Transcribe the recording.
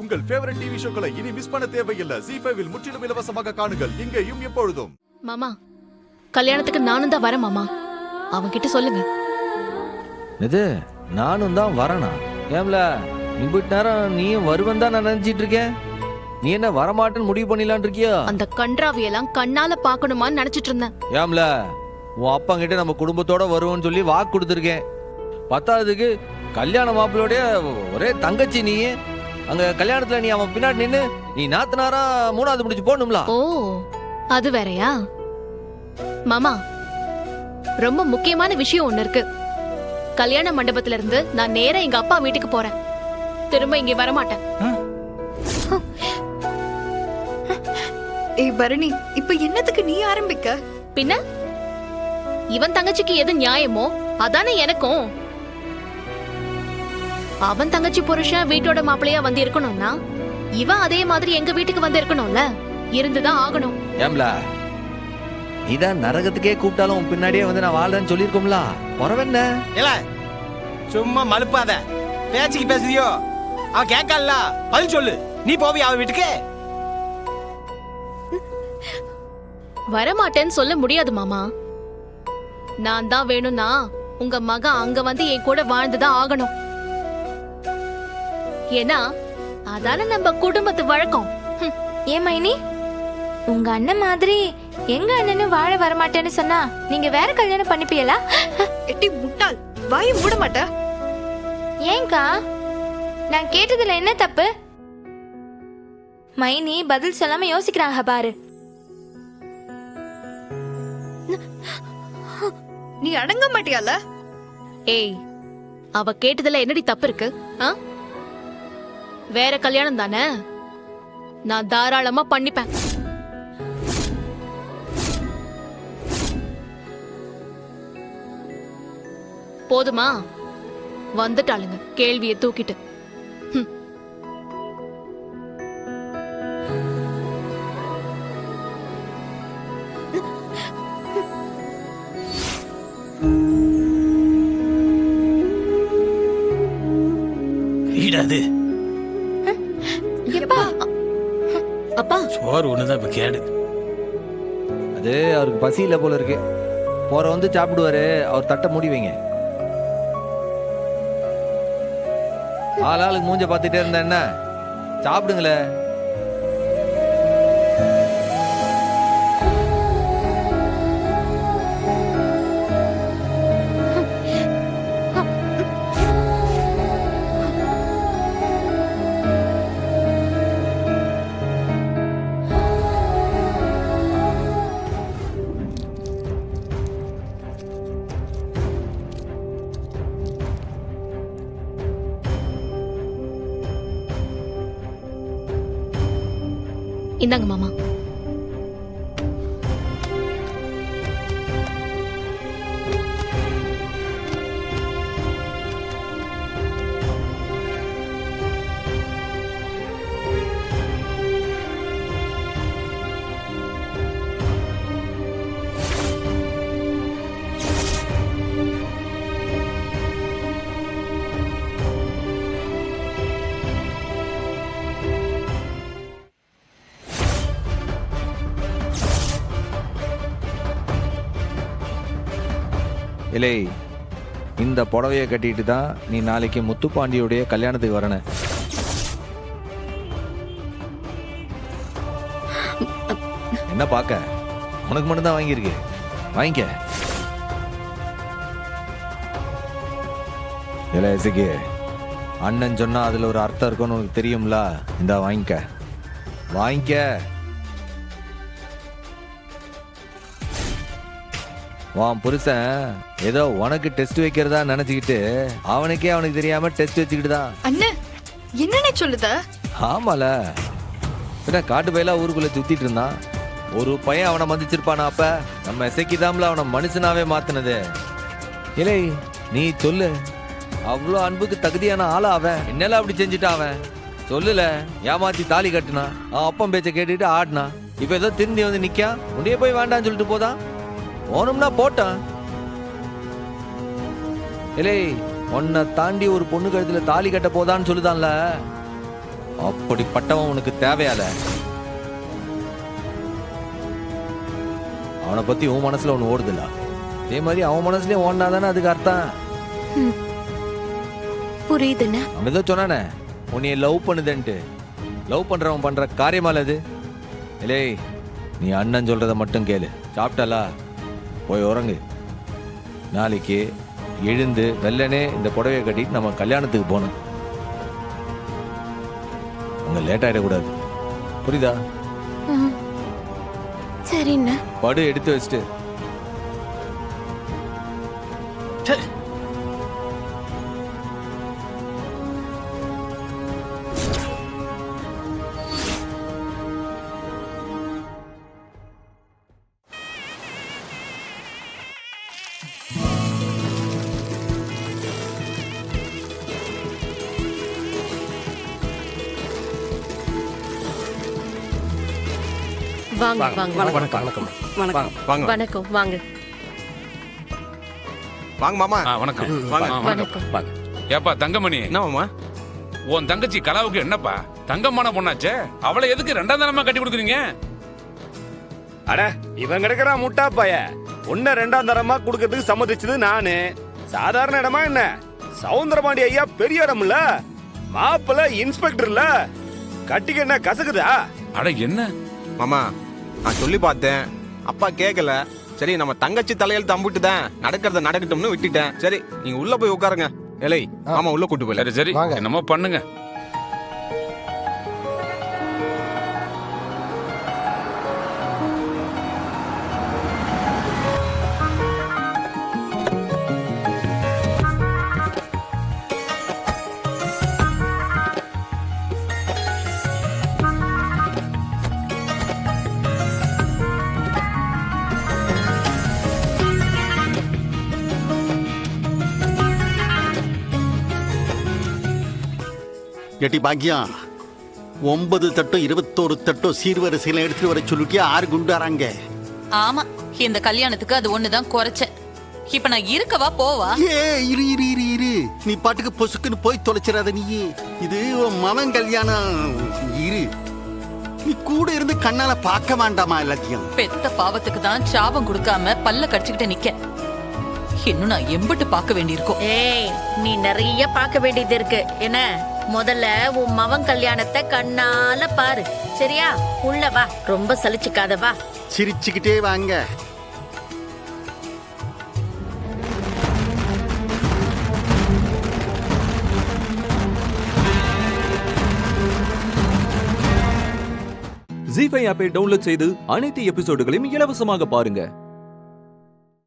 உங்கள் favourite TV ஷோக்களை இனி miss பண்ண தேவையில்லை. ZEE5 இல் முற்றிலும் இலவசமாக காணுங்கள். இங்கேயும் எப்பொழுதும். மாமா, கல்யாணத்துக்கு நானும் தான் வரேன் மாமா. அவன்கிட்ட சொல்லுங்க. இது நானும் தான் வரேனா? ஏம்ல இம்பிட்டு நேரம் நீயும் வருவன் தான் நான் நினைச்சிட்டு இருக்கேன். நீ என்ன வரமாட்டேன்னு முடிவு பண்ணிடலான் இருக்கியா? அந்த கன்றாவியெல்லாம் கண்ணால பாக்கணுமான்னு நினைச்சிட்டு இருந்தேன். ஏம்ல உன் அப்பா கிட்ட நம்ம குடும்பத்தோட வருவோம்னு சொல்லி வாக்கு கொடுத்துருக்கேன். பத்தாவதுக்கு கல்யாண மாப்பிள்ளோடைய ஒரே தங்கச்சி நீ. அங்க கல்யாணத்துல நீ அவன் பின்னாடி நின்னு நீ நாத்தனாரா மூணாவது முடிச்சு போடணும்ல. ஓ, அது வேறயா? மாமா, ரொம்ப முக்கியமான விஷயம் ஒண்ணு இருக்கு. கல்யாண மண்டபத்துல இருந்து நான் நேரா எங்க அப்பா வீட்டுக்கு போறேன். திரும்ப இங்க வரமாட்டேன். ஏய் பரணி, இப்ப என்னத்துக்கு நீ ஆரம்பிக்க? பின்ன இவன் தங்கச்சிக்கு எது நியாயமோ அதானே எனக்கும். அவன் தங்கச்சி புருஷன் வீட்டோட மாப்பிள்ளையா வந்து இருக்கணும்னா இவன் அதே மாதிரி எங்க வீட்டுக்கு வந்து இருக்கணும்ல. இருந்துதான் ஆகணும். ஏம்ல இதான் நரகத்துக்கே கூப்பிட்டாலும் உன் பின்னாடியே வந்து நான் வாழ்றேன்னு சொல்லிருக்கோம்ல. வரவென்ன இல்ல சும்மா மலுப்பாத. பேச்சுக்கு பேசுறியோ? அவன் கேட்கல, பதில் சொல்லு. நீ போவியா அவன் வீட்டுக்கு? வரமாட்டேன்னு சொல்ல முடியாது மாமா. நான் தான் வேணும்னா உங்க மகன் அங்க வந்து என் கூட வாழ்ந்துதான் ஆகணும். ஏன்னா அதான நம்ம குடும்பத்து வழக்கம். ஏன் மைனி, உங்க அண்ணன் மாதிரி எங்க அண்ணனும் வாழ வரமாட்டேன்னு சொன்னா நீங்க வேற கல்யாணம் பண்ணிப்பீங்களா? எட்டி முட்டாள், வாயை மூட மாட்ட? ஏங்கா, நான் கேட்டதுல என்ன தப்பு? மைனி பதில் சொல்லாம யோசிக்கிறாங்க பாரு. நீ அடங்க மாட்டியால? ஏய், அவ கேட்டதுல என்னடி தப்பு இருக்கு? வேற கல்யாணம் தானே, நான் தாராளமா பண்ணிப்பேன். போதுமா? வந்துட்டாளுங்க கேள்வியை தூக்கிட்டு. ஈடாது அப்பா, சோறு ஒண்ணுதான் இப்ப கேடு. அது அவருக்கு பசி இல்ல போல இருக்கு. போற வந்து சாப்பிடுவாரு. அவர் தட்டை மூடி வைங்க. ஆளாளுக்கு மூஞ்ச பார்த்துட்டே இருந்தா என்ன? சாப்பிடுங்களே. இந்தாங்க மாமா. இல்லை, இந்த புடவையை கட்டிட்டு தான் நீ நாளைக்கு முத்துப்பாண்டியுடைய கல்யாணத்துக்கு வரணும். என்ன பார்க்க? உனக்கு மட்டும்தான் வாங்கியிருக்கு. வாங்கிக்க. இல்லை இசைக்கு, அண்ணன் சொன்னா அதுல ஒரு அர்த்தம் இருக்கும்னு உனக்கு தெரியும்ல. இந்த வாங்கிக்க, வாங்கிக்க. உன் புருஷன் ஏதோ உனக்கு டெஸ்ட் வைக்கிறதா நினைச்சுக்கிட்டு அவனுக்கே அவனுக்கு தெரியாம டெஸ்ட் வச்சுக்கிட்டு தான். அண்ணே, என்னன்னு சொல்லுத? ஆமால, காட்டு பயிலா ஊருக்குள்ள சுத்திட்டு இருந்தான். ஒரு பையன் அவனை மதிச்சிருப்பானா? அப்ப நம்ம இசைக்குதாம்ல அவனை மனுஷனாவே மாத்தினது. இல்லை நீ சொல்லு, அவ்வளோ அன்புக்கு தகுதியான ஆளா அவன்? என்னெல்லாம் அப்படி செஞ்சுட்டா அவன்? சொல்லுல. ஏமாத்தி தாலி கட்டுனா, அவன் அப்பன் பேச்ச கேட்டுட்டு ஆடினா. இப்ப ஏதோ திருந்தி வந்து நிக்கா. உன்னையே போய் வேண்டான்னு சொல்லிட்டு போதான். போனும்னா போட்டான். இல்லை, உன்னை தாண்டி ஒரு பொண்ணு கழுத்துல தாலி கட்ட போதான்னு சொல்லுதான்ல. அப்படிப்பட்டவன் உனக்கு தேவையால? அவனை பத்தி உன் மனசுல ஒண்ணு ஓடுதுல, அதே மாதிரி அவன் மனசுலயும் ஓடினாதானே அதுக்கு அர்த்தம். புரியுதுண்ணே. அவன் ஏதோ சொன்னானே உன்னைய லவ் பண்ணுதுன்ட்டு. லவ் பண்றவன் பண்ற காரியமால அது? இல்லை, நீ அண்ணன் சொல்றத மட்டும் கேளு. சாப்பிட்டாலா? போய் உறங்கு. நாளைக்கு எழுந்து வெள்ளனே இந்த புடவையை கட்டிட்டு நம்ம கல்யாணத்துக்கு போகணும். அங்க லேட் ஆயிடக்கூடாது, புரியுதா? சரிண்ணே. படு எடுத்து வச்சுட்டு. வாங்க வாங்க வணக்கம் வணக்கம் வணக்கம். வாங்க வணக்கம் வாங்க வாங்க மாமா. வணக்கம். வாங்க. வணக்கம். ஏப்பா தங்கமணி, என்ன மாமா? உன் தங்கச்சி கலாவுக்கு என்னப்பா தங்கமான பொண்ணாச்சே, அவளை எதுக்கு ரெண்டாம் தரமா கட்டி கொடுக்குறீங்க? அட இவன் கிடக்குறா முட்டா பைய. உன்ன ரெண்டாம் தரமா குடுக்கறதுக்கு சம்மதிச்சது நானு. சாதாரண இடமா என்ன? சவுந்தரபாண்டி ஐயா பெரிய இடம்ல, மாப்பிள்ள இன்ஸ்பெக்டர்ல, கட்டிக்க என்ன கசக்குதா? அட என்ன மாமா, நான் சொல்லி பார்த்தேன், அப்பா கேட்கல. சரி நம்ம தங்கச்சி தலையில் தம்பிட்டு தான் நடக்கிறத நடக்கட்டும்னு விட்டுட்டேன். சரி நீங்க உள்ள போய் உட்காருங்க. ஏலே மாமா உள்ள கூட்டு போயில. சரி சரி, என்னமோ பண்ணுங்க. எட்டி பாக்கியம், 9 தட்டோ 21 தட்டோ சீர்வரிசையில எடுத்துட்டு வர சொல்லிட்டு 6 குண்டாராங்க. ஆமா, இந்த கல்யாணத்துக்கு அது ஒண்ணுதான் குறைச்ச. இப்ப நான் இருக்கவா போவா? ஏ இரு இரு இரு இரு, நீ பாட்டுக்கு பொசுக்குன்னு போய் தொலைச்சிடாத. நீ இது உன் மவன் கல்யாணம். இரு, நீ கூட இருந்து கண்ணால பார்க்க வேண்டாமா எல்லாத்தையும்? பெத்த பாவத்துக்கு தான் சாபம் கொடுக்காம பல்ல கடிச்சுக்கிட்டு நிக்க. இன்னும் நான் எம்பிட்டு பார்க்க வேண்டியிருக்கும். ஏய், நீ நிறைய பார்க்க வேண்டியது இருக்கு. என்ன, முதல்ல உன் மவன் கல்யாணத்தை கண்ணால பாரு, சரியா? உள்ள வா, ரொம்ப சலிச்சுக்காத, வா. சிரிச்சுக்கிட்டே வாங்க. ஜீ5 ஆப்பை டவுன்லோட் செய்து அனைத்து எபிசோடுகளையும் இலவசமாக பாருங்க.